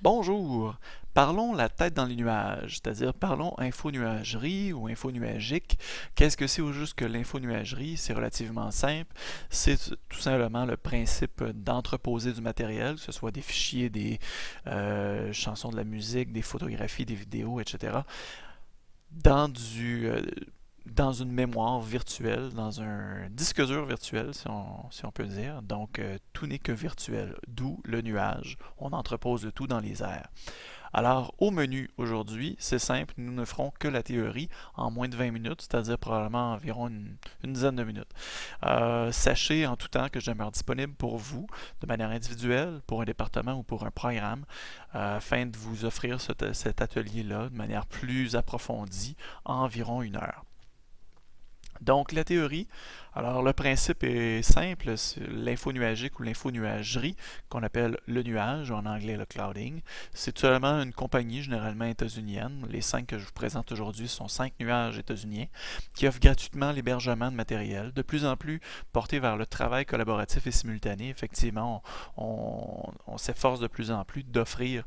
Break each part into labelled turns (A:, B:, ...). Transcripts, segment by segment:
A: Bonjour! Parlons la tête dans les nuages, c'est-à-dire parlons infonuagerie ou infonuagique. Qu'est-ce que c'est au juste que l'infonuagerie? C'est relativement simple. C'est tout simplement le principe d'entreposer du matériel, que ce soit des fichiers, des chansons de la musique, des photographies, des vidéos, etc., dans dans une mémoire virtuelle, dans un disque dur virtuel, si on peut dire. Donc, tout n'est que virtuel, d'où le nuage. On entrepose le tout dans les airs. Alors, au menu aujourd'hui, c'est simple, nous ne ferons que la théorie en moins de 20 minutes, c'est-à-dire probablement environ une dizaine de minutes. Sachez en tout temps que je demeure disponible pour vous, de manière individuelle, pour un département ou pour un programme, afin de vous offrir cet atelier-là de manière plus approfondie, en environ une heure. Donc, la théorie, alors le principe est simple, c'est l'infonuagique ou l'infonuagerie, qu'on appelle le nuage, en anglais le clouding. C'est tout simplement une compagnie généralement états-unienne. Les cinq que je vous présente aujourd'hui sont cinq nuages états-uniens qui offrent gratuitement l'hébergement de matériel, de plus en plus porté vers le travail collaboratif et simultané. Effectivement, on s'efforce de plus en plus d'offrir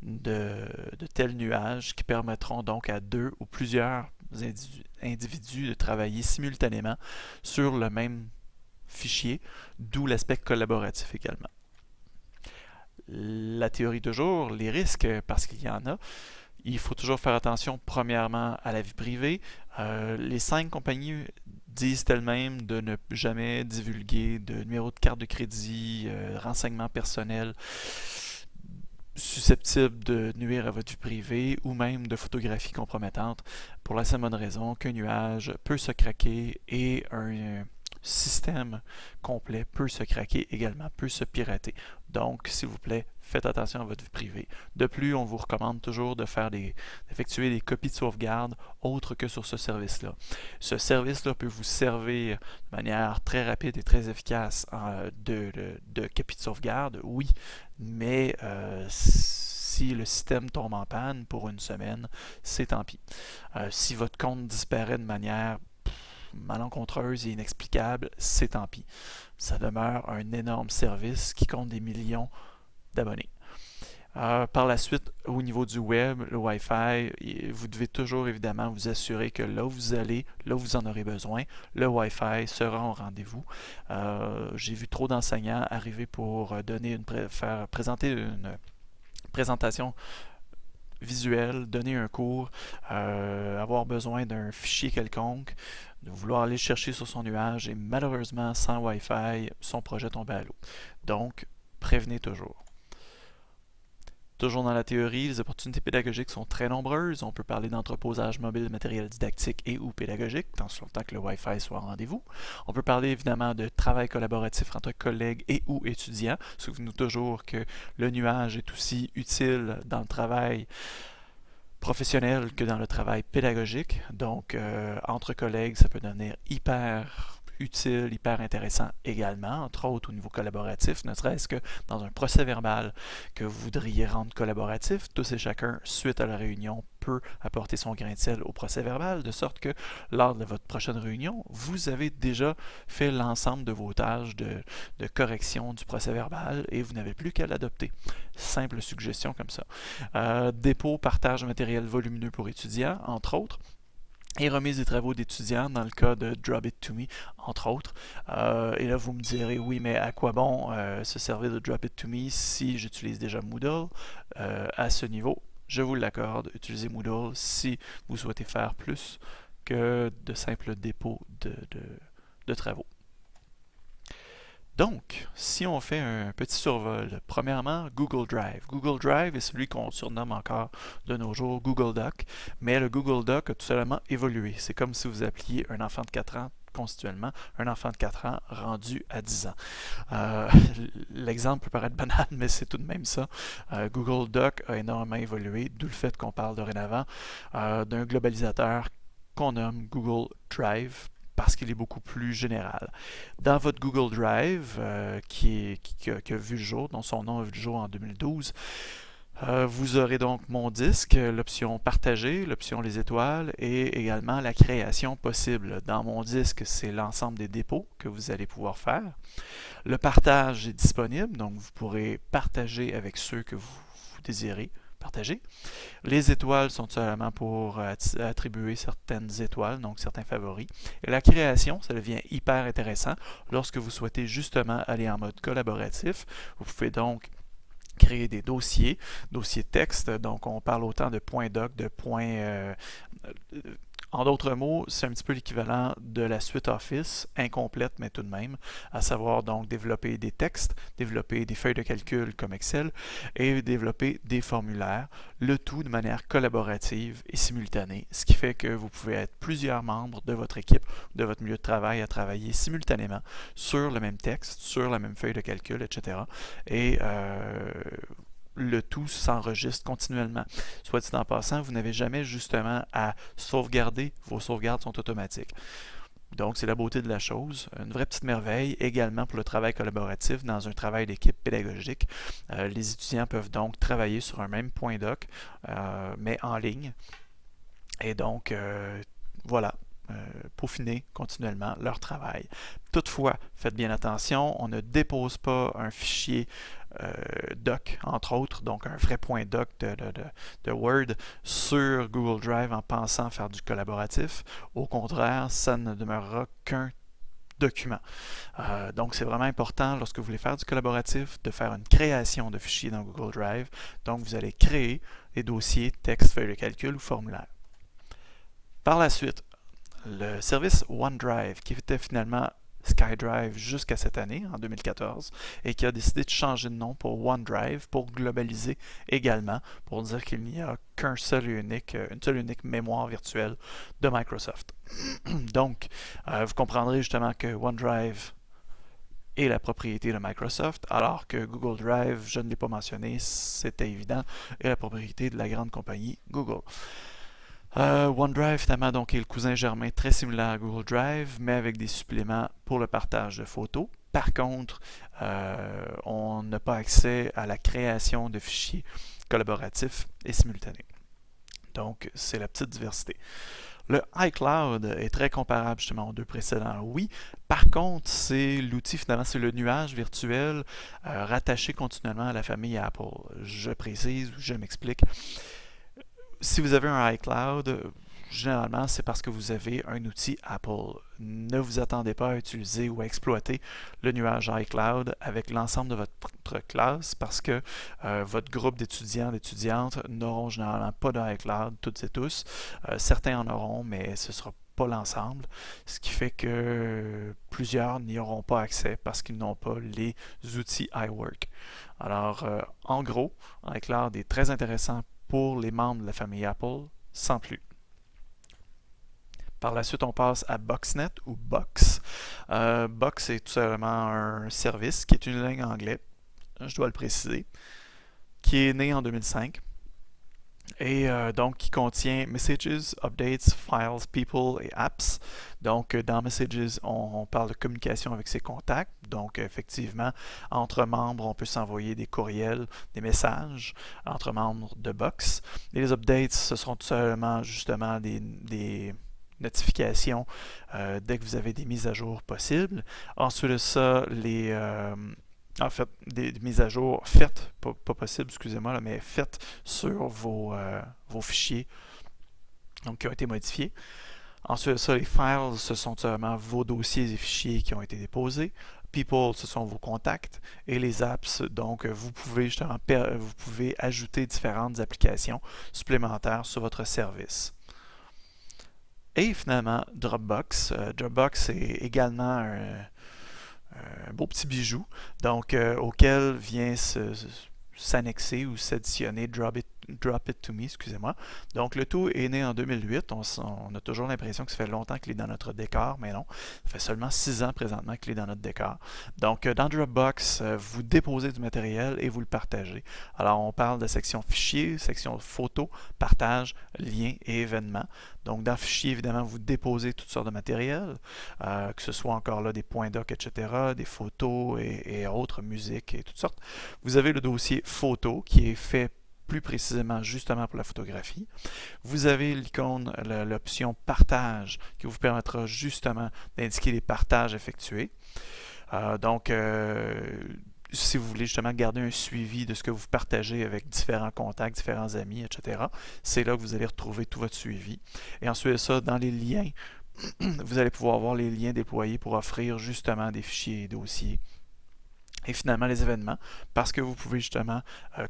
A: de tels nuages qui permettront donc à deux ou plusieurs individus de travailler simultanément sur le même fichier, d'où l'aspect collaboratif également. La théorie de jour, les risques, parce qu'il y en a, il faut toujours faire attention premièrement à la vie privée. Les cinq compagnies disent elles-mêmes de ne jamais divulguer de numéro de carte de crédit, renseignements personnels susceptibles de nuire à votre vie privée ou même de photographies compromettantes pour la simple bonne raison qu'un nuage peut se craquer et un système complet peut se craquer également, peut se pirater. Donc, s'il vous plaît, faites attention à votre vie privée. De plus, on vous recommande toujours d'effectuer des copies de sauvegarde autres que sur ce service-là. Ce service-là peut vous servir de manière très rapide et très efficace de copies de sauvegarde, oui, mais si le système tombe en panne pour une semaine, c'est tant pis. Si votre compte disparaît de manière malencontreuse et inexplicable, c'est tant pis. Ça demeure un énorme service qui compte des millions d'abonnés. Par la suite, au niveau du web, le Wi-Fi, vous devez toujours évidemment vous assurer que là où vous allez, là où vous en aurez besoin, le Wi-Fi sera au rendez-vous. J'ai vu trop d'enseignants arriver pour faire présenter une présentation visuelle, donner un cours, avoir besoin d'un fichier quelconque, de vouloir aller le chercher sur son nuage et malheureusement, sans Wi-Fi, son projet tombe à l'eau. Donc, prévenez toujours. Toujours dans la théorie, les opportunités pédagogiques sont très nombreuses. On peut parler d'entreposage mobile de matériel didactique et ou pédagogique, tant sur le temps que le Wi-Fi soit en rendez-vous. On peut parler évidemment de travail collaboratif entre collègues et ou étudiants. Souvenez-nous toujours que le nuage est aussi utile dans le travail professionnel que dans le travail pédagogique. Donc, entre collègues, ça peut devenir hyper utile, hyper intéressant également, entre autres au niveau collaboratif, ne serait-ce que dans un procès verbal que vous voudriez rendre collaboratif, tous et chacun, suite à la réunion, peut apporter son grain de sel au procès verbal, de sorte que lors de votre prochaine réunion, vous avez déjà fait l'ensemble de vos tâches de correction du procès verbal et vous n'avez plus qu'à l'adopter. Simple suggestion comme ça. Dépôt, partage de matériel volumineux pour étudiants, entre autres et remise des travaux d'étudiants dans le cas de Drop It To Me, entre autres. Et là, vous me direz, oui, mais à quoi bon se servir de Drop It To Me si j'utilise déjà Moodle à ce niveau? Je vous l'accorde, utilisez Moodle si vous souhaitez faire plus que de simples dépôts de travaux. Donc, si on fait un petit survol, premièrement, Google Drive. Google Drive est celui qu'on surnomme encore de nos jours Google Doc, mais le Google Doc a tout simplement évolué. C'est comme si vous appeliez un enfant de 4 ans constituellement, un enfant de 4 ans rendu à 10 ans. Euh, L'exemple peut paraître banal, mais c'est tout de même ça. Google Doc a énormément évolué, d'où le fait qu'on parle dorénavant d'un globalisateur qu'on nomme Google Drive parce qu'il est beaucoup plus général. Dans votre Google Drive, qui a vu le jour, dont son nom a vu le jour en 2012, vous aurez donc mon disque, l'option partager, l'option les étoiles et également la création possible. Dans mon disque, c'est l'ensemble des dépôts que vous allez pouvoir faire. Le partage est disponible, donc vous pourrez partager avec ceux que vous désirez partager. Les étoiles sont seulement pour attribuer certaines étoiles, donc certains favoris. Et la création, ça devient hyper intéressant lorsque vous souhaitez justement aller en mode collaboratif. Vous pouvez donc créer des dossiers texte, donc on parle autant de points doc, de points... en d'autres mots, c'est un petit peu l'équivalent de la suite Office, incomplète mais tout de même, à savoir donc développer des textes, développer des feuilles de calcul comme Excel et développer des formulaires, le tout de manière collaborative et simultanée, ce qui fait que vous pouvez être plusieurs membres de votre équipe, de votre milieu de travail à travailler simultanément sur le même texte, sur la même feuille de calcul, etc. Et le tout s'enregistre continuellement. Soit dit en passant, vous n'avez jamais justement à sauvegarder. Vos sauvegardes sont automatiques. Donc, c'est la beauté de la chose. Une vraie petite merveille également pour le travail collaboratif dans un travail d'équipe pédagogique. Les étudiants peuvent donc travailler sur un même point doc, mais en ligne. Et donc, voilà. Peaufiner continuellement leur travail. Toutefois, faites bien attention, on ne dépose pas un fichier doc, entre autres, donc un vrai point doc de Word sur Google Drive en pensant faire du collaboratif. Au contraire, ça ne demeurera qu'un document. Donc, c'est vraiment important lorsque vous voulez faire du collaboratif de faire une création de fichiers dans Google Drive. Donc, vous allez créer des dossiers, texte, feuilles de calcul ou formulaire. Par la suite, le service OneDrive, qui était finalement SkyDrive jusqu'à cette année, en 2014, et qui a décidé de changer de nom pour OneDrive, pour globaliser également, pour dire qu'il n'y a une seule et unique mémoire virtuelle de Microsoft. Donc, vous comprendrez justement que OneDrive est la propriété de Microsoft, alors que Google Drive, je ne l'ai pas mentionné, c'était évident, est la propriété de la grande compagnie Google. OneDrive, finalement, donc, est le cousin germain très similaire à Google Drive, mais avec des suppléments pour le partage de photos. Par contre, on n'a pas accès à la création de fichiers collaboratifs et simultanés. Donc, c'est la petite diversité. Le iCloud est très comparable justement aux deux précédents, oui. Par contre, c'est l'outil, finalement, c'est le nuage virtuel rattaché continuellement à la famille Apple. Je précise, je m'explique. Si vous avez un iCloud, généralement, c'est parce que vous avez un outil Apple. Ne vous attendez pas à utiliser ou à exploiter le nuage iCloud avec l'ensemble de votre classe parce que votre groupe d'étudiants, d'étudiantes n'auront généralement pas d'iCloud, toutes et tous. Certains en auront, mais ce ne sera pas l'ensemble, ce qui fait que plusieurs n'y auront pas accès parce qu'ils n'ont pas les outils iWork. Alors, en gros, iCloud est très intéressant pour les membres de la famille Apple, sans plus. Par la suite, on passe à Boxnet ou Box. Box est tout simplement un service qui est une langue anglais, je dois le préciser, qui est né en 2005 et donc qui contient Messages, Updates, Files, People et Apps. Donc dans Messages, on parle de communication avec ses contacts. Donc effectivement, entre membres, on peut s'envoyer des courriels, des messages entre membres de Box. Et les Updates, ce sont tout simplement justement des notifications dès que vous avez des mises à jour possibles. Ensuite de ça, en fait, des mises à jour faites, pas possible, excusez-moi, là, mais faites sur vos fichiers donc, qui ont été modifiés. Ensuite de ça, les files, ce sont seulement vos dossiers et fichiers qui ont été déposés. People, ce sont vos contacts. Et les apps, donc, vous pouvez justement ajouter différentes applications supplémentaires sur votre service. Et finalement, Dropbox. Dropbox est également un beau petit bijou, donc auquel vient s'annexer ou s'additionner Drop It To Me, excusez-moi. Donc le tout est né en 2008, on a toujours l'impression que ça fait longtemps qu'il est dans notre décor, mais non, ça fait seulement 6 ans présentement qu'il est dans notre décor. Donc dans Dropbox, vous déposez du matériel et vous le partagez. Alors on parle de section fichiers, section photos, partage, liens et événements. Donc dans fichiers, évidemment, vous déposez toutes sortes de matériel, que ce soit encore là des points doc, etc., des photos et autres, musique et toutes sortes. Vous avez le dossier photo qui est fait plus précisément justement pour la photographie. Vous avez l'icône, l'option partage qui vous permettra justement d'indiquer les partages effectués. Donc, si vous voulez justement garder un suivi de ce que vous partagez avec différents contacts, différents amis, etc., c'est là que vous allez retrouver tout votre suivi. Et ensuite de ça, dans les liens, vous allez pouvoir voir les liens déployés pour offrir justement des fichiers et dossiers. Et finalement, les événements, parce que vous pouvez justement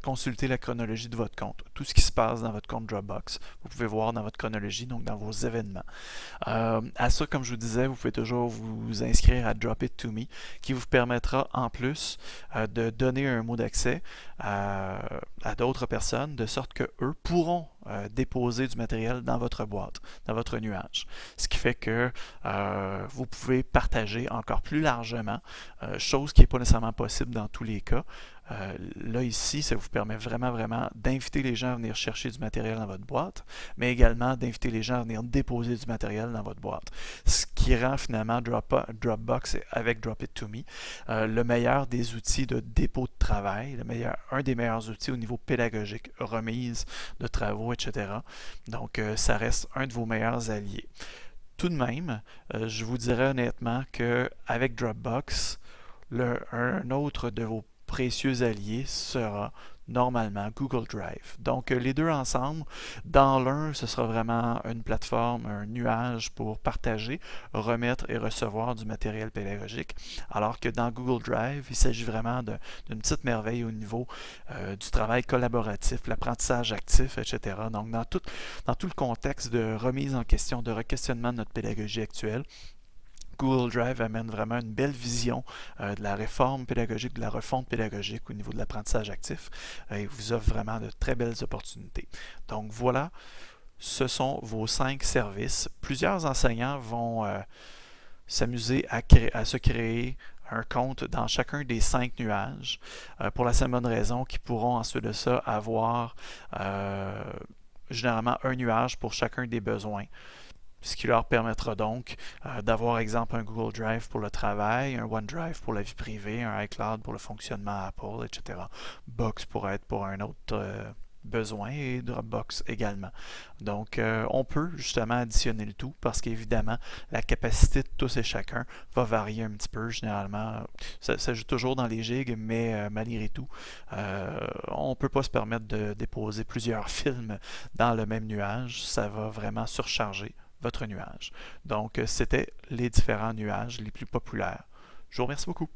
A: consulter la chronologie de votre compte. Tout ce qui se passe dans votre compte Dropbox, vous pouvez voir dans votre chronologie, donc dans vos événements. À ça, comme je vous disais, vous pouvez toujours vous inscrire à Drop It To Me, qui vous permettra en plus de donner un mot d'accès à d'autres personnes, de sorte que eux pourront déposer du matériel dans votre boîte, dans votre nuage. Ce qui fait que vous pouvez partager encore plus largement, chose qui n'est pas nécessairement possible dans tous les cas. Là, ici, ça vous permet vraiment d'inviter les gens à venir chercher du matériel dans votre boîte, mais également d'inviter les gens à venir déposer du matériel dans votre boîte. Ce qui rend finalement Dropbox avec Drop It To Me le meilleur des outils de dépôt de travail, un des meilleurs outils au niveau pédagogique, remise de travaux, etc. Donc, ça reste un de vos meilleurs alliés. Tout de même, je vous dirais honnêtement qu'avec Dropbox, un autre de vos précieux alliés sera normalement Google Drive. Donc les deux ensemble, dans l'un, ce sera vraiment une plateforme, un nuage pour partager, remettre et recevoir du matériel pédagogique, alors que dans Google Drive, il s'agit vraiment d'une petite merveille au niveau du travail collaboratif, l'apprentissage actif, etc. Donc dans tout le contexte de remise en question, de requestionnement de notre pédagogie actuelle, Google Drive amène vraiment une belle vision de la réforme pédagogique, de la refonte pédagogique au niveau de l'apprentissage actif. Il vous offre vraiment de très belles opportunités. Donc voilà, ce sont vos 5 services. Plusieurs enseignants vont s'amuser à se créer un compte dans chacun des 5 nuages pour la simple bonne raison qu'ils pourront ensuite de ça avoir généralement un nuage pour chacun des besoins. Ce qui leur permettra donc d'avoir, exemple, un Google Drive pour le travail, un OneDrive pour la vie privée, un iCloud pour le fonctionnement Apple, etc. Box pour être pour un autre besoin et Dropbox également. Donc, on peut justement additionner le tout parce qu'évidemment, la capacité de tous et chacun va varier un petit peu. Généralement, ça joue toujours dans les gigs, mais malgré tout, on ne peut pas se permettre de déposer plusieurs films dans le même nuage. Ça va vraiment surcharger votre nuage. Donc, c'était les différents nuages les plus populaires. Je vous remercie beaucoup.